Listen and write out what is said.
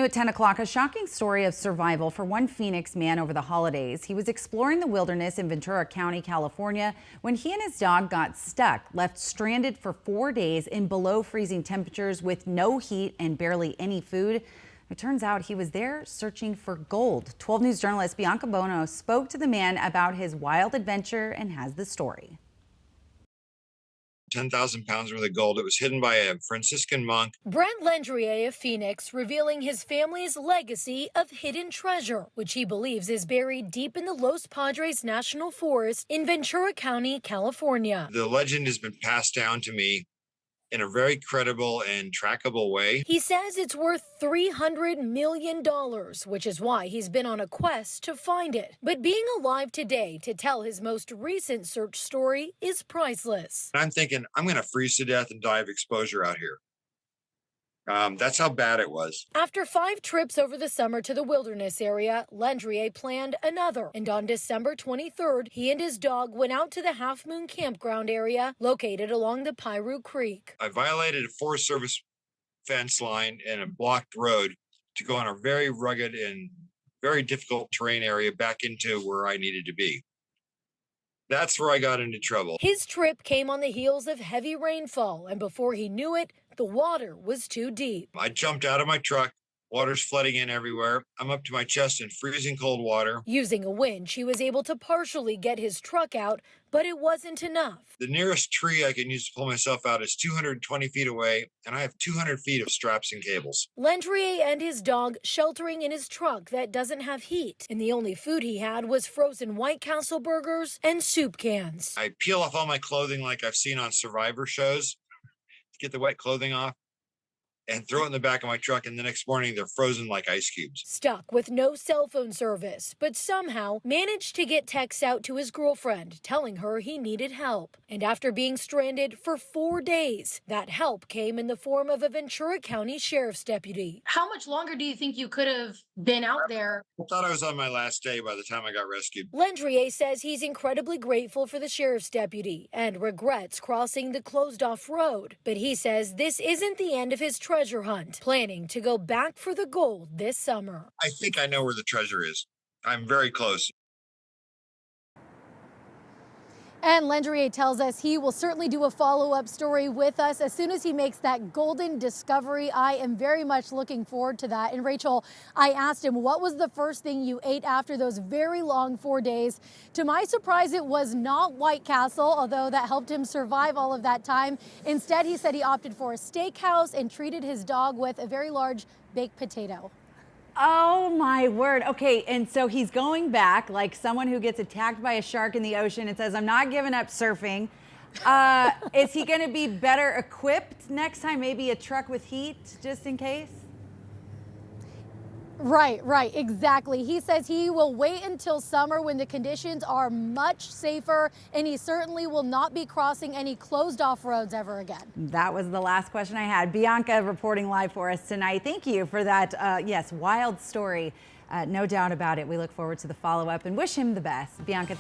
at 10 o'clock, a shocking story of survival for one Phoenix man over the holidays. He was exploring the wilderness in Ventura County, California, when he and his dog got stuck, left stranded for 4 days in below freezing temperatures with no heat and barely any food. It turns out he was there searching for gold. 12 News journalist Bianca Bono spoke to the man about his wild adventure and has the story. 10,000 pounds worth of gold. It was hidden by a Franciscan monk. Brent Lendriet of Phoenix revealing his family's legacy of hidden treasure, which he believes is buried deep in the Los Padres National Forest in Ventura County, California. The legend has been passed down to me in a very credible and trackable way. He says it's worth $300 million, which is why he's been on a quest to find it. But being alive today to tell his most recent search story is priceless. I'm thinking I'm going to freeze to death and die of exposure out here. That's how bad it was. After 5 trips over the summer to the wilderness area, Lendriet planned another. And on December 23rd, he and his dog went out to the Half Moon campground area located along the Piru Creek. I violated a Forest Service fence line and a blocked road to go on a very rugged and very difficult terrain area back into where I needed to be. That's where I got into trouble. His trip came on the heels of heavy rainfall, and before he knew it, the water was too deep. I jumped out of my truck. Water's flooding in everywhere. I'm up to my chest in freezing cold water. Using a winch, he was able to partially get his truck out, but it wasn't enough. The nearest tree I can use to pull myself out is 220 feet away, and I have 200 feet of straps and cables. Lendriet and his dog sheltering in his truck that doesn't have heat, and the only food he had was frozen White Castle burgers and soup cans. I peel off all my clothing like I've seen on Survivor shows to get the wet clothing off, and throw it in the back of my truck, and the next morning they're frozen like ice cubes. Stuck with no cell phone service, but somehow managed to get texts out to his girlfriend telling her he needed help. And after being stranded for 4 days, that help came in the form of a Ventura County sheriff's deputy. How much longer do you think you could have been out there? I thought I was on my last day by the time I got rescued. Lendriet says he's incredibly grateful for the sheriff's deputy and regrets crossing the closed-off road. But he says this isn't the end of his treasure hunt, planning to go back for the gold this summer. I think I know where the treasure is. I'm very close. And Lendriet tells us he will certainly do a follow-up story with us as soon as he makes that golden discovery. I am very much looking forward to that. And Rachel, I asked him, what was the first thing you ate after those very long 4 days? To my surprise, it was not White Castle, although that helped him survive all of that time. Instead, he said he opted for a steakhouse and treated his dog with a very large baked potato. Oh my word. Okay, and so he's going back like someone who gets attacked by a shark in the ocean and says, I'm not giving up surfing. Is he going to be better equipped next time? Maybe a truck with heat just in case? Right, exactly. He says he will wait until summer when the conditions are much safer, and he certainly will not be crossing any closed off roads ever again. That was the last question I had. Bianca reporting live for us tonight. Thank you for that, yes, wild story. No doubt about it. We look forward to the follow-up and wish him the best. Bianca.